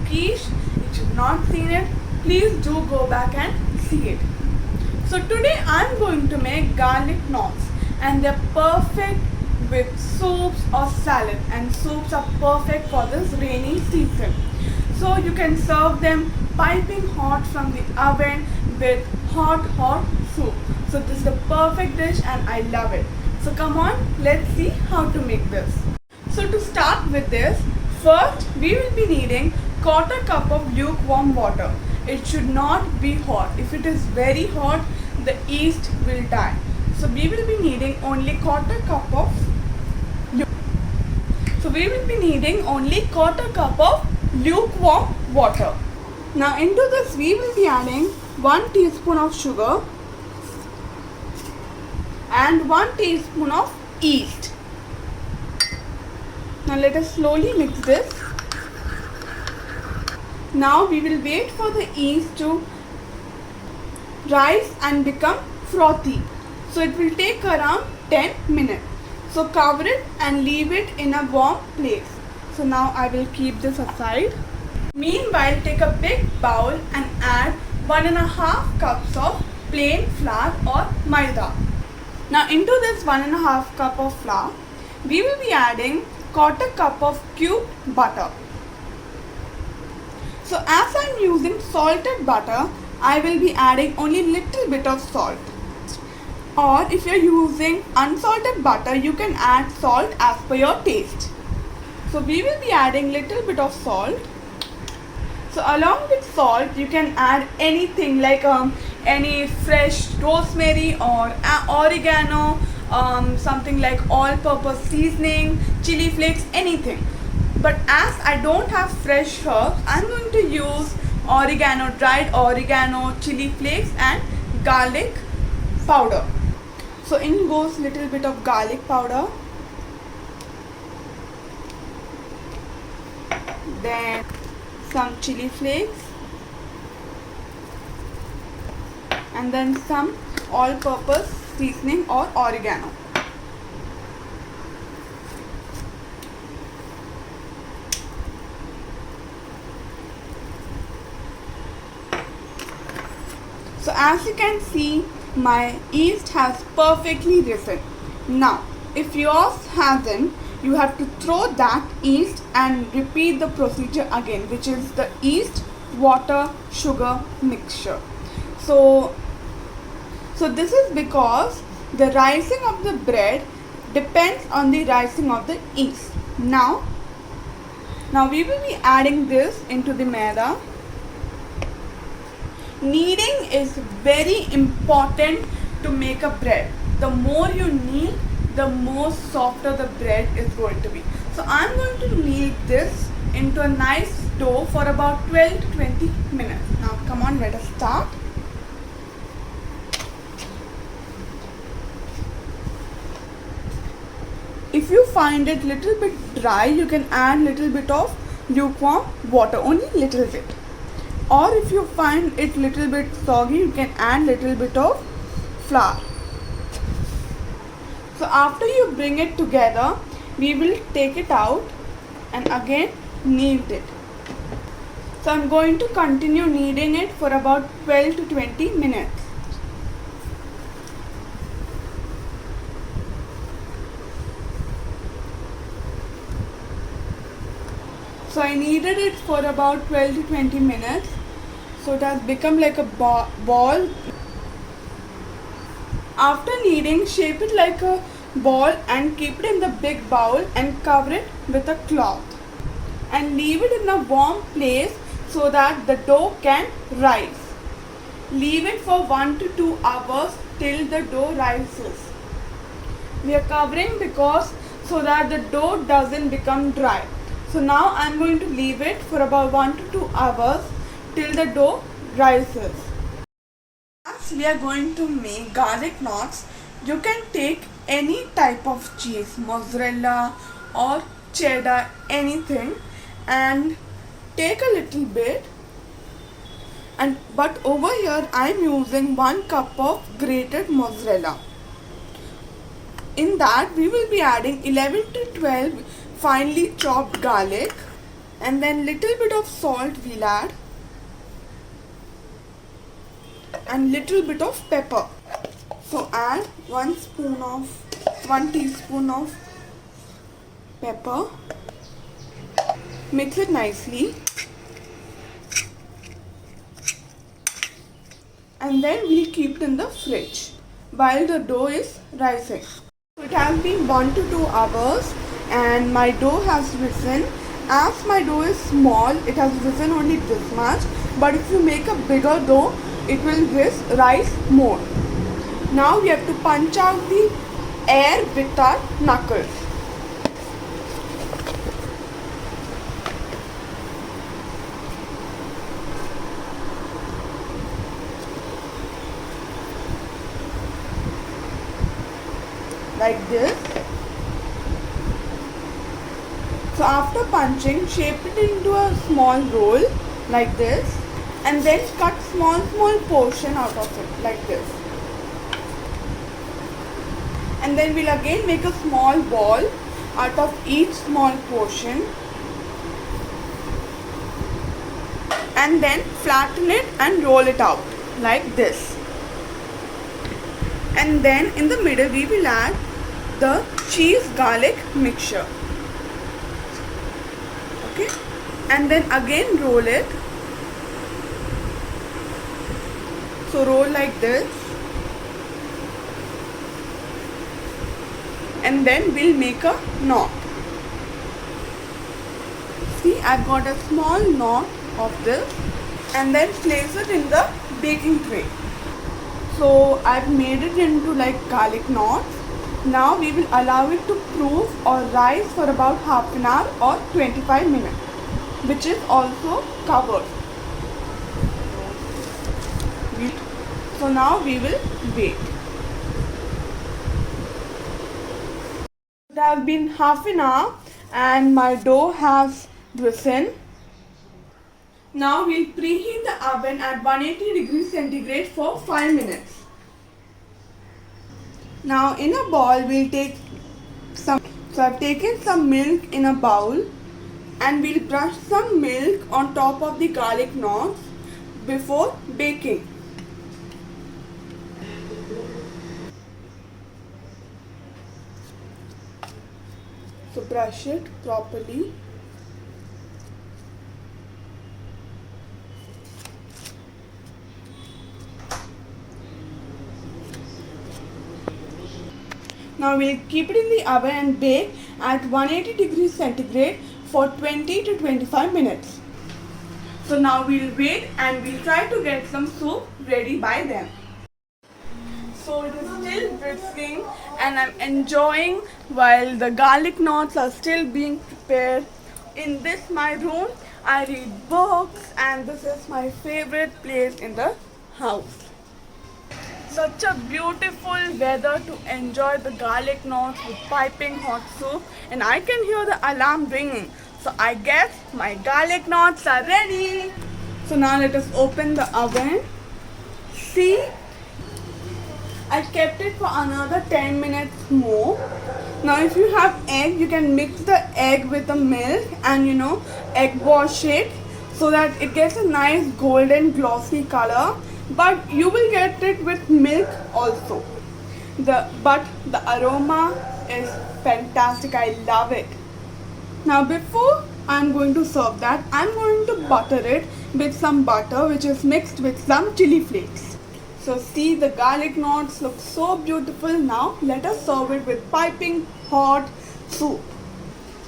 quiche, if you've not seen it, please do go back and see it. So today I'm going to make garlic knots, and they're perfect with soups or salad, and soups are perfect for this rainy season. So you can serve them piping hot from the oven with hot soup. So this is the perfect dish and I love it. So come on, let's see how to make this. So to start with this, first we will be needing quarter cup of lukewarm water. It should not be hot. If it is very hot, the yeast will die. So we will be needing only quarter cup of lukewarm water. Now into this we will be adding 1 teaspoon of sugar and 1 teaspoon of yeast. Now let us slowly mix this. Now we will wait for the yeast to rise and become frothy. So it will take around 10 minutes. So cover it and leave it in a warm place. So now I will keep this aside. Meanwhile, take a big bowl and add 1.5 cups of plain flour or maida. Now into this 1.5 cup of flour, we will be adding quarter cup of cubed butter. So as I am using salted butter, I will be adding only little bit of salt. Or if you are using unsalted butter, you can add salt as per your taste. So we will be adding little bit of salt. So along with salt, you can add anything like any fresh rosemary or oregano, something like all-purpose seasoning, chili flakes, anything. But as I don't have fresh herbs, I'm going to use oregano, dried oregano, chili flakes and garlic powder. So in goes little bit of garlic powder, then some chili flakes, and then some all-purpose seasoning or oregano. So as you can see, my yeast has perfectly risen. Now if yours hasn't, you have to throw that yeast and repeat the procedure again, which is the yeast, water, sugar mixture. So this is because the rising of the bread depends on the rising of the yeast. Now we will be adding this into the maida. Kneading is very important to make a bread. The more you knead, the more softer the bread is going to be. So I'm going to knead this into a nice dough for about 12 to 20 minutes. Now come on, let us start. If you find it little bit dry, you can add little bit of lukewarm water, only little bit. Or if you find it little bit soggy, you can add little bit of flour. So after you bring it together, we will take it out and again knead it. So I'm going to continue kneading it for about 12 to 20 minutes. So I kneaded it for about 12 to 20 minutes. So it has become like a ball. After kneading, shape it like a ball and keep it in the big bowl and cover it with a cloth. And leave it in a warm place so that the dough can rise. Leave it for 1 to 2 hours till the dough rises. We are covering because so that the dough doesn't become dry. So now I am going to leave it for about 1 to 2 hours till the dough rises. As we are going to make garlic knots, you can take any type of cheese, mozzarella or cheddar, anything, and take a little bit. But over here I am using 1 cup of grated mozzarella. In that we will be adding 11 to 12 finely chopped garlic, And then little bit of salt we'll add. And little bit of pepper. So add 1 teaspoon of pepper. Mix it nicely. And then we'll keep it in the fridge while the dough is rising. It has been 1 to 2 hours and my dough has risen. As my dough is small, it has risen only this much, but if you make a bigger dough, it will rise more. Now we have to punch out the air with our knuckles. Like this. So after punching, shape it into a small roll like this and then cut small portion out of it like this. And then we'll again make a small ball out of each small portion and then flatten it and roll it out like this. And then in the middle we will add the cheese garlic mixture. Okay, and then again roll it. So roll like this and then we'll make a knot. See, I've got a small knot of this and then place it in the baking tray. So I've made it into like garlic knots. Now we will allow it to proof or rise for about half an hour or 25 minutes, which is also covered. So now we will wait. It has been half an hour and my dough has risen. Now we'll preheat the oven at 180 degrees centigrade for 5 minutes. Now in a bowl we'll take so I've taken some milk in a bowl and we'll brush some milk on top of the garlic knots before baking. So brush it properly. Now we'll keep it in the oven and bake at 180 degrees centigrade for 20 to 25 minutes. So now we'll wait and we'll try to get some soup ready by then. So it is still whisking and I'm enjoying while the garlic knots are still being prepared. In this my room, I read books and this is my favorite place in the house. Such a beautiful weather to enjoy the garlic knots with piping hot soup and I can hear the alarm ringing. So I guess my garlic knots are ready. So now let us open the oven. See, I kept it for another 10 minutes more. Now if you have egg, you can mix the egg with the milk and egg wash it so that it gets a nice golden glossy color. But you will get it with milk also. But the aroma is fantastic. I love it. Now before I'm going to serve that, I'm going to butter it with some butter which is mixed with some chili flakes. So see, the garlic knots look so beautiful. Now let us serve it with piping hot soup.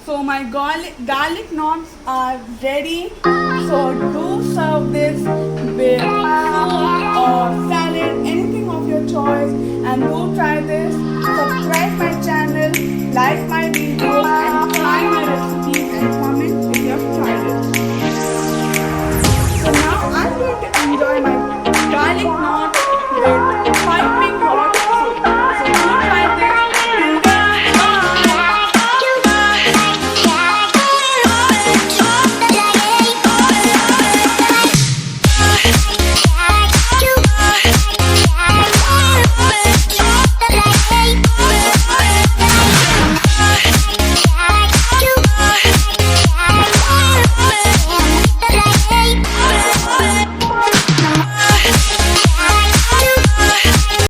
So my garlic knots are ready. So